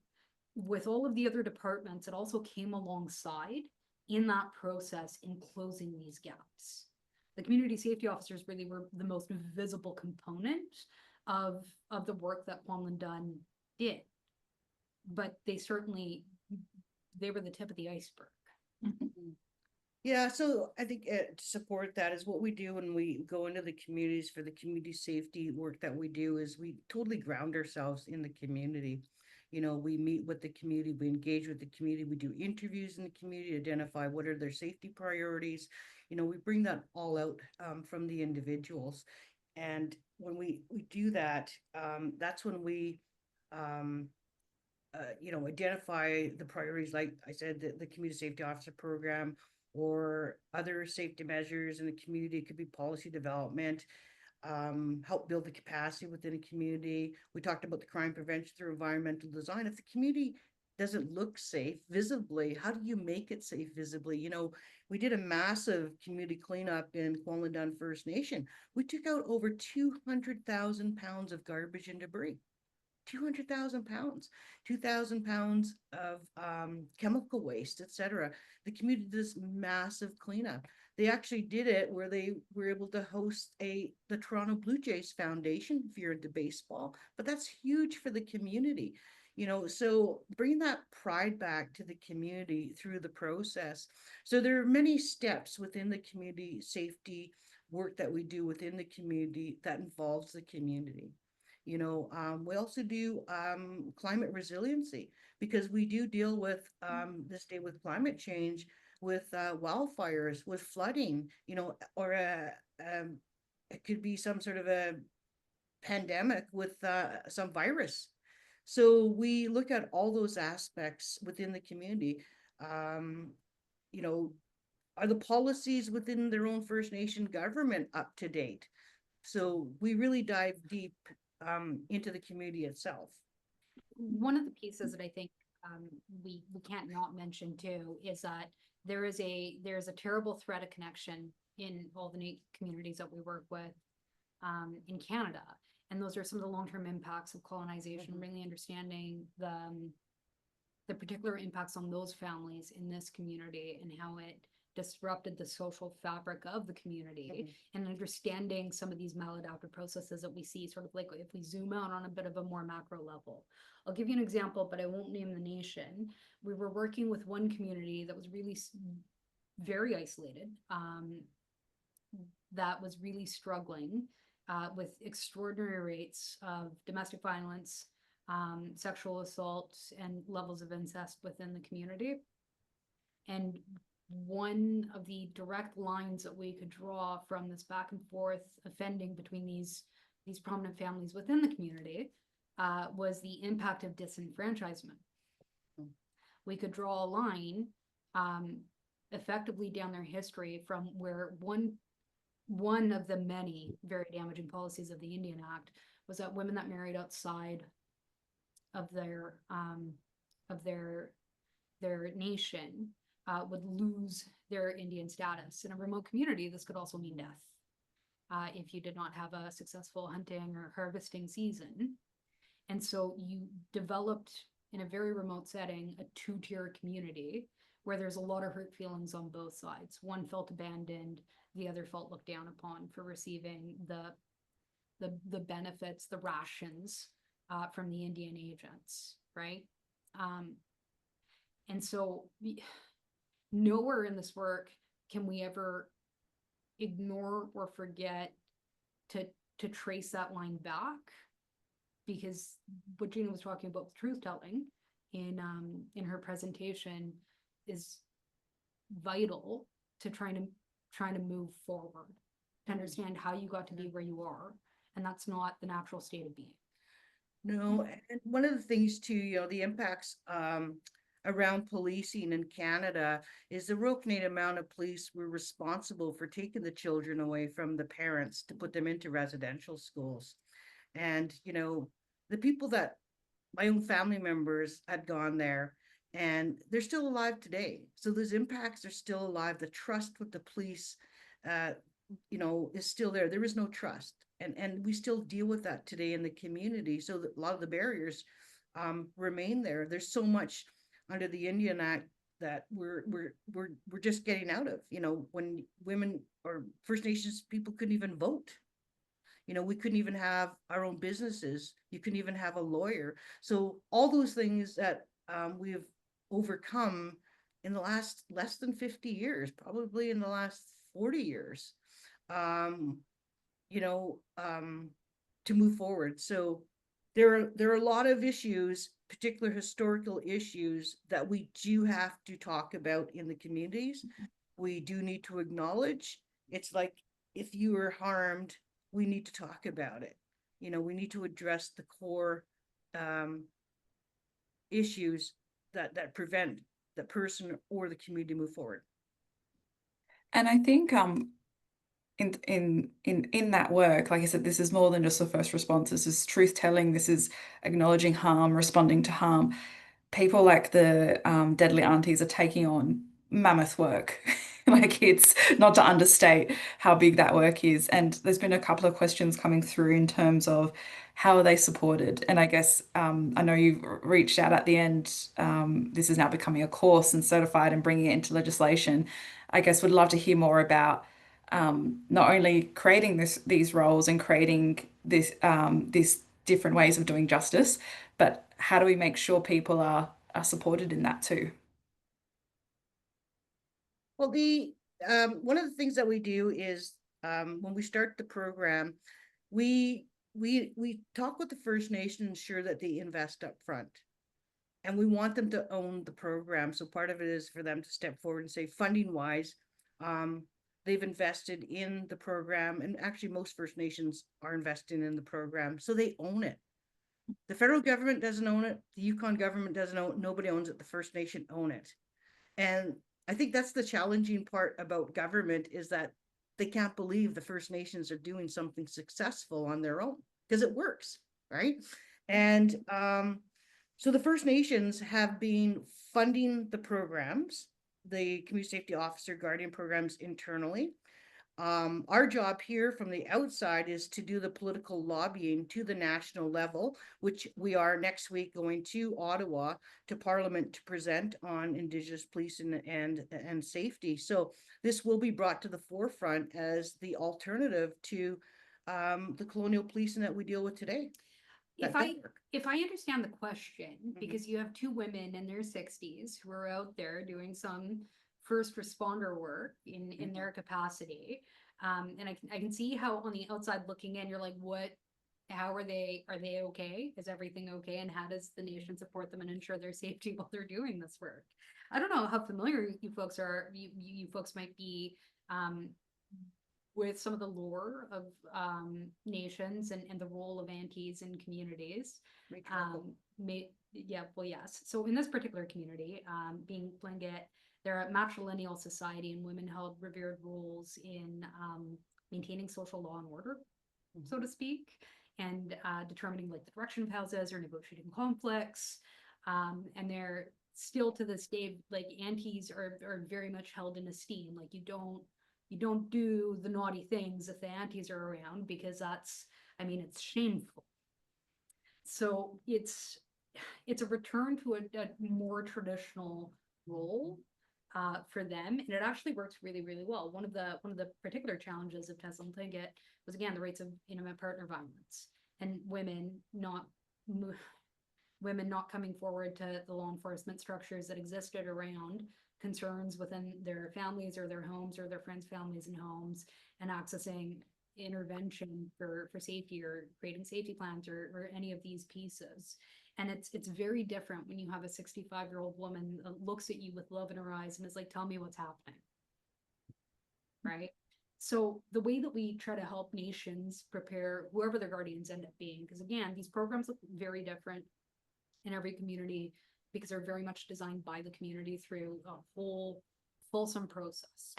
with all of the other departments that also came alongside in that process in closing these gaps. The community safety officers really were the most visible component of the work that Hwëch'in did, but they were the tip of the iceberg. Yeah, so I think to support that is what we do when we go into the communities for the community safety work that we do is we totally ground ourselves in the community. We meet with the community, we engage with the community, we do interviews in the community, identify what are their safety priorities. We bring that all out from the individuals. And when we do that, that's when we identify the priorities, like I said, the community safety officer program or other safety measures in the community. It could be policy development. help build the capacity within a community. We talked about the crime prevention through environmental design. If the community doesn't look safe visibly, how do you make it safe visibly? You know, we did a massive community cleanup in Hwëch'in First Nation. We took out over 200,000 pounds of garbage and debris. 200,000 pounds, 2,000 pounds of chemical waste, etc. The community did this massive cleanup. They actually did it where they were able to host the Toronto Blue Jays Foundation, if you're into baseball, but that's huge for the community. You know, so bring that pride back to the community through the process. So there are many steps within the community safety work that we do within the community that involves the community. You know, we also do climate resiliency because we do deal with this day with climate change, with wildfires, with flooding, you know, or it could be some sort of a pandemic with some virus. So we look at all those aspects within the community. You know, are the policies within their own First Nation government up to date? So we really dive deep into the community itself. One of the pieces that I think we can't not mention too is that there's a terrible thread of connection in all the communities that we work with in Canada, and those are some of the long-term impacts of colonization. Really understanding the particular impacts on those families in this community and how it disrupted the social fabric of the community, and understanding some of these maladaptive processes that we see, sort of like if we zoom out on a bit of a more macro level. I'll give you an example, but I won't name the nation. We were working with one community that was really very isolated, that was really struggling with extraordinary rates of domestic violence, sexual assault, and levels of incest within the community. And one of the direct lines that we could draw from this back and forth offending between these prominent families within the community was the impact of disenfranchisement. We could draw a line effectively down their history from where one of the many very damaging policies of the Indian Act was that women that married outside of their nation would lose their Indian status. In a remote community, this could also mean death if you did not have a successful hunting or harvesting season. And so you developed, in a very remote setting, a two-tier community where there's a lot of hurt feelings on both sides. One felt abandoned, the other felt looked down upon for receiving the benefits, the rations from the Indian agents, right? And so nowhere in this work can we ever ignore or forget to trace that line back, because what Gina was talking about with truth telling in her presentation is vital to trying to move forward, to understand how you got to be where you are, and that's not the natural state of being. No, and one of the things too, you know, the impacts around policing in Canada is the real Canadian amount of police were responsible for taking the children away from the parents to put them into residential schools. And, you know, the people that my own family members had gone there, and they're still alive today. So those impacts are still alive. The trust with the police, you know, is still there. There is no trust. And we still deal with that today in the community. So that a lot of the barriers remain there. There's so much under the Indian Act that we're just getting out of. You know, when women or First Nations people couldn't even vote. You know, we couldn't even have our own businesses. You couldn't even have a lawyer. So all those things that we've overcome in the last less than 50 years, probably in the last 40 years, you know, to move forward. So there are a lot of issues, particular historical issues, that we do have to talk about in the communities. We do need to acknowledge. It's like, if you were harmed, we need to talk about it. You know, we need to address the core issues that prevent the person or the community move forward. And I think in that work, like I said, this is more than just the first response. This is truth telling. This is acknowledging harm, responding to harm. People like the deadly aunties are taking on mammoth work. Like it's not to understate how big that work is. And there's been a couple of questions coming through in terms of how are they supported. And I guess I know you've reached out at the end. This is now becoming a course and certified and bringing it into legislation. I guess would love to hear more about not only creating these roles and creating these different ways of doing justice, but how do we make sure people are supported in that too? Well, one of the things that we do is when we start the program, we talk with the First Nation, ensure that they invest up front. And we want them to own the program. So part of it is for them to step forward and say, funding wise, they've invested in the program. And actually most First Nations are investing in the program. So they own it. The federal government doesn't own it. The Yukon government doesn't own it. Nobody owns it. The First Nation own it. And I think that's the challenging part about government, is that they can't believe the First Nations are doing something successful on their own, because it works, right? And so the First Nations have been funding the programs, the community safety officer guardian programs internally. Our job here from the outside is to do the political lobbying to the national level, which we are next week going to Ottawa to Parliament to present on Indigenous police and safety. So this will be brought to the forefront as the alternative to the colonial policing that we deal with today. If I understand the question, because you have two women in their 60s who are out there doing some first responder work in their capacity, and I can see how on the outside looking in, you're like, how are they okay? Is everything okay? And how does the nation support them and ensure their safety while they're doing this work? I don't know how familiar you folks are, you folks might be with some of the lore of nations and the role of aunties in communities. Yeah, well, yes. So in this particular community, being Tlingit, they're a matrilineal society, and women held revered roles in maintaining social law and order, so to speak, and determining like the direction of houses or negotiating conflicts. And they're still to this day, like aunties are very much held in esteem. Like you don't do the naughty things if the aunties are around, because it's shameful. So it's a return to a more traditional role for them, and it actually works really, really well. One of the particular challenges of Tesla Tlingit was, again, the rates of intimate partner violence and women not coming forward to the law enforcement structures that existed around concerns within their families or their homes or their friends' families and homes, and accessing intervention for safety or creating safety plans or any of these pieces. And it's very different when you have a 65-year-old woman that looks at you with love in her eyes and is like, tell me what's happening. Right? So the way that we try to help nations prepare whoever their guardians end up being, because again, these programs look very different in every community, because they're very much designed by the community through a whole fulsome process.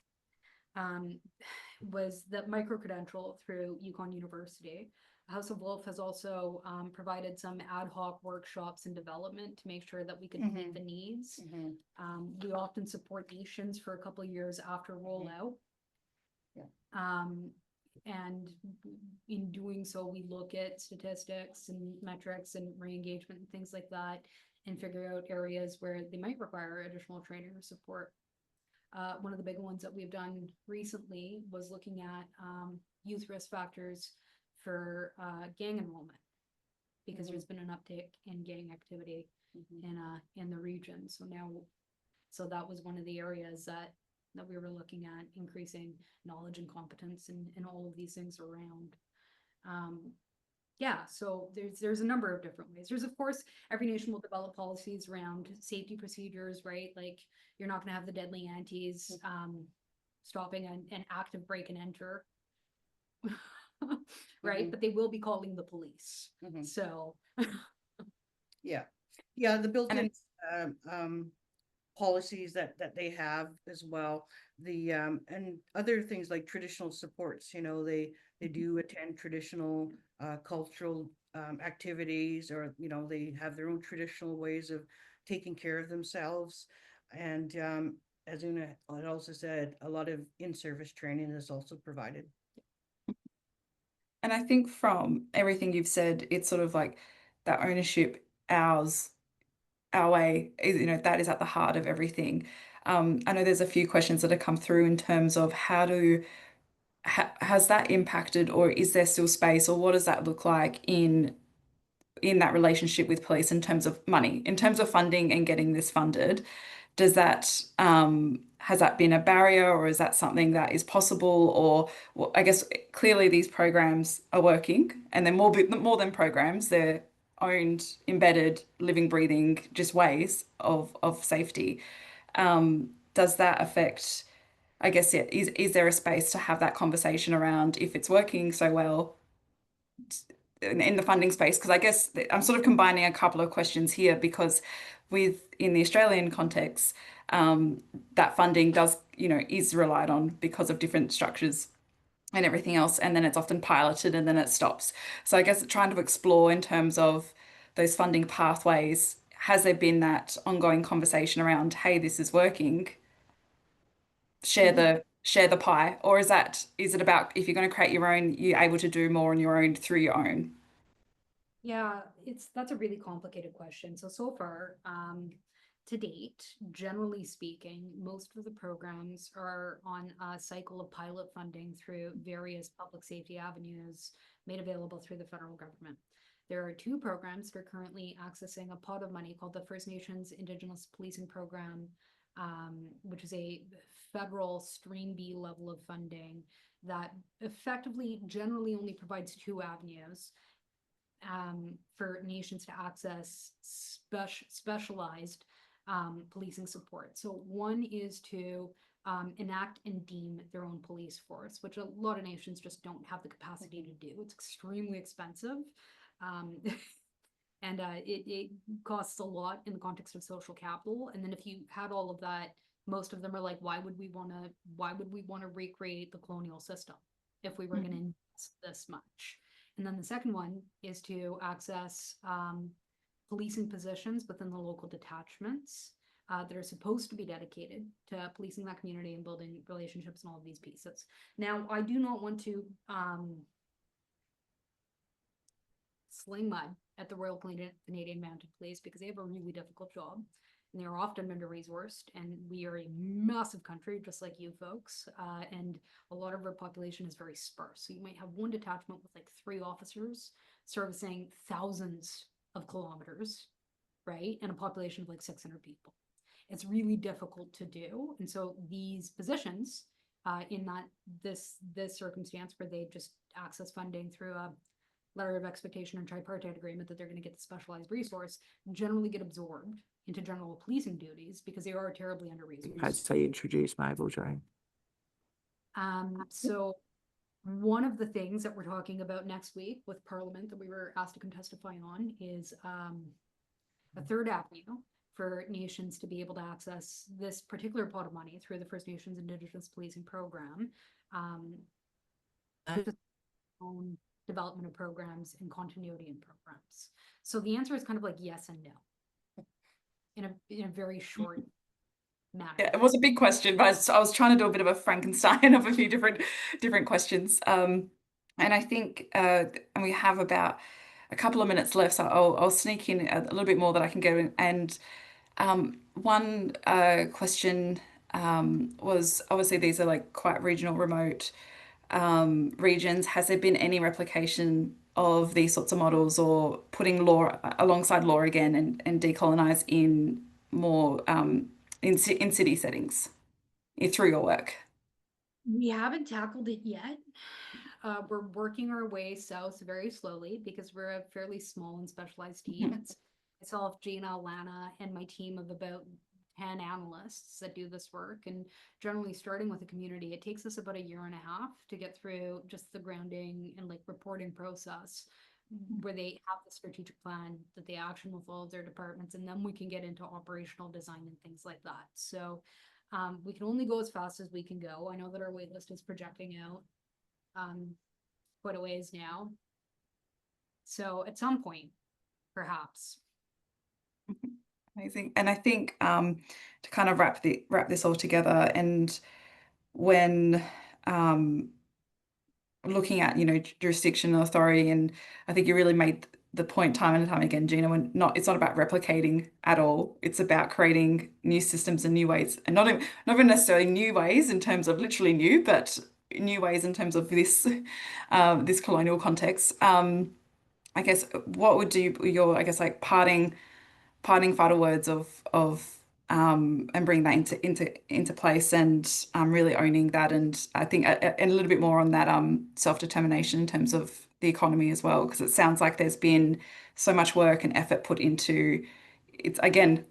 Was the micro-credential through Yukon University. House of Wolf has also provided some ad hoc workshops and development to make sure that we could meet the needs. We often support nations for a couple of years after rollout. And in doing so, we look at statistics and metrics and re-engagement and things like that, and figure out areas where they might require additional training or support. One of the big ones that we've done recently was looking at youth risk factors for gang enrollment, because there's been an uptick in gang activity in the region. So that was one of the areas that we were looking at, increasing knowledge and competence and all of these things around. So there's a number of different ways. There's, of course, every nation will develop policies around safety procedures, right? Like you're not going to have the deadly aunties stopping an active break and enter, right? But they will be calling the police. So the built-in policies that they have as well. The and other things like traditional supports, you know, they do attend traditional cultural activities, or you know, they have their own traditional ways of taking care of themselves. And as Una had also said, a lot of in-service training is also provided. And I think from everything you've said, it's sort of like that ownership, ours, our way, you know, that is at the heart of everything. I know there's a few questions that have come through in terms of has that impacted, or is there still space, or what does that look like in that relationship with police in terms of money, in terms of funding and getting this funded? Does that has that been a barrier, or is that something that is possible? Or well, I guess clearly these programs are working, and they're more than programs. They're owned, embedded, living, breathing, just ways of safety. Does that affect? I guess, yeah, is there a space to have that conversation around if it's working so well in the funding space? Because I guess I'm sort of combining a couple of questions here, because in the Australian context, that funding does, you know, is relied on because of different structures and everything else, and then it's often piloted and then it stops. So I guess trying to explore in terms of those funding pathways, has there been that ongoing conversation around, hey, this is working, share the pie, or is it about if you're going to create your own, you're able to do more on your own through your own? Yeah, that's a really complicated question. So far, to date, generally speaking, most of the programs are on a cycle of pilot funding through various public safety avenues made available through the federal government. There are two programs that are currently accessing a pot of money called the First Nations Indigenous Policing Program, which is a federal Stream B level of funding that effectively generally only provides two avenues for nations to access specialized policing support. So one is to enact and deem their own police force, which a lot of nations just don't have the capacity to do. It's extremely expensive. And it costs a lot in the context of social capital. And then if you had all of that, most of them are like, why would we want to recreate the colonial system if we were going to invest this much? And then the second one is to access policing positions within the local detachments that are supposed to be dedicated to policing that community and building relationships and all of these pieces. Now, I do not want to sling mud at the Royal Canadian Mounted Police, because they have a really difficult job and they're often under-resourced, and we are a massive country just like you folks, and a lot of our population is very sparse. So you might have one detachment with like 3 officers servicing thousands of kilometers, right, and a population of like 600 people. It's really difficult to do. And so these positions in this circumstance where they just access funding through a letter of expectation and tripartite agreement that they're going to get the specialized resource, generally get absorbed into general policing duties because they are terribly under-resourced. As I introduce my voter. So one of the things that we're talking about next week with Parliament that we were asked to come testify on is a third avenue for nations to be able to access this particular pot of money through the First Nations Indigenous Policing Program. Own development of programs and continuity in programs. So the answer is kind of like yes and no in a very short manner. Yeah, it was a big question, but I was trying to do a bit of a Frankenstein of a few different questions. And I think and we have about a couple of minutes left, so I'll sneak in a little bit more that I can go in. And one question was, obviously these are like quite regional, remote regions. Has there been any replication of these sorts of models, or putting law alongside law again and decolonize in more in city settings through your work? We haven't tackled it yet. We're working our way south very slowly because we're a fairly small and specialized team. It's myself, Gina, Lana, and my team of about 10 analysts that do this work. And generally starting with a community, it takes us about 1.5 years to get through just the grounding and like reporting process. where they have the strategic plan, that the action will follow their departments, and then we can get into operational design and things like that. So we can only go as fast as we can go. I know that our wait list is projecting out quite a ways now. So at some point, perhaps. Amazing. And I think to kind of wrap this all together, and when looking at, you know, jurisdiction and authority, and I think you really made the point time and time again, Gina, when it's not about replicating at all. It's about creating new systems and new ways, and not even necessarily new ways in terms of literally new, but new ways in terms of this this colonial context. I guess what would you your, I guess, like parting final words of and bring that into place, and really owning that, and I think and a little bit more on that self-determination in terms of the economy as well, because it sounds like there's been so much work and effort put into it's, again,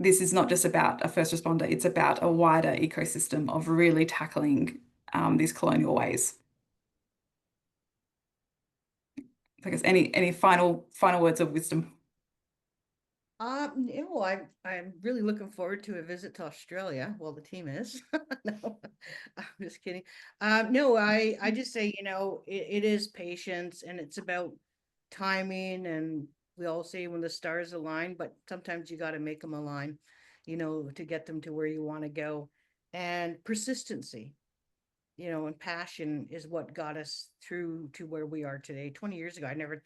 this is not just about a first responder, it's about a wider ecosystem of really tackling these colonial ways. I guess any final words of wisdom? No, I'm really looking forward to a visit to Australia. Well, the team is. No, I'm just kidding. No, I just say, you know, it is patience, and it's about timing, and we all say when the stars align, but sometimes you got to make them align, you know, to get them to where you want to go. And persistency, you know, and passion is what got us through to where we are today. 20 years ago, I never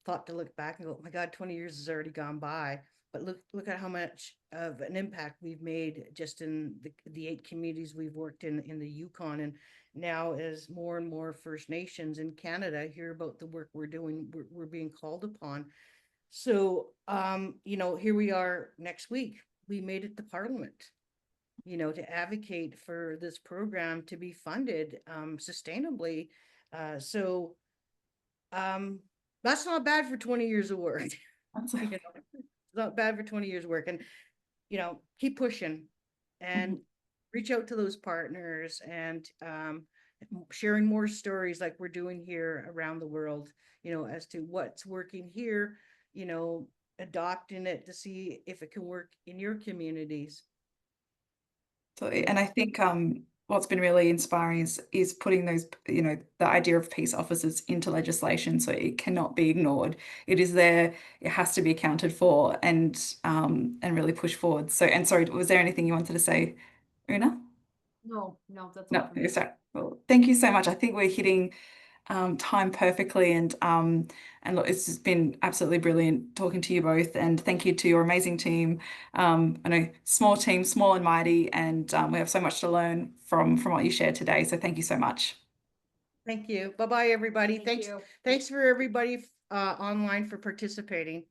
thought to look back and go, oh my God, 20 years has already gone by. But look at how much of an impact we've made just in the 8 communities we've worked in the Yukon. And now, as more and more First Nations in Canada hear about the work we're doing, we're being called upon. So, you know, here we are next week. We made it to Parliament, you know, to advocate for this program to be funded sustainably. So that's not bad for 20 years of work. You know, it's not bad for 20 years of work. And, you know, keep pushing and reach out to those partners, and sharing more stories like we're doing here around the world, you know, as to what's working here, you know, adopting it to see if it can work in your communities. So, and I think what's been really inspiring is putting those, you know, the idea of peace officers into legislation, so it cannot be ignored. It is there, it has to be accounted for, and really push forward. So, and sorry, was there anything you wanted to say, Una? No, that's all No, for me. sorry. Well, thank you so much. I think we're hitting time perfectly, and look, it's just been absolutely brilliant talking to you both, and thank you to your amazing team. I know, small team, small and mighty, and we have so much to learn from what you shared today. So thank you so much. Thank you. Bye-bye, everybody. Thank you. Thanks for everybody online for participating.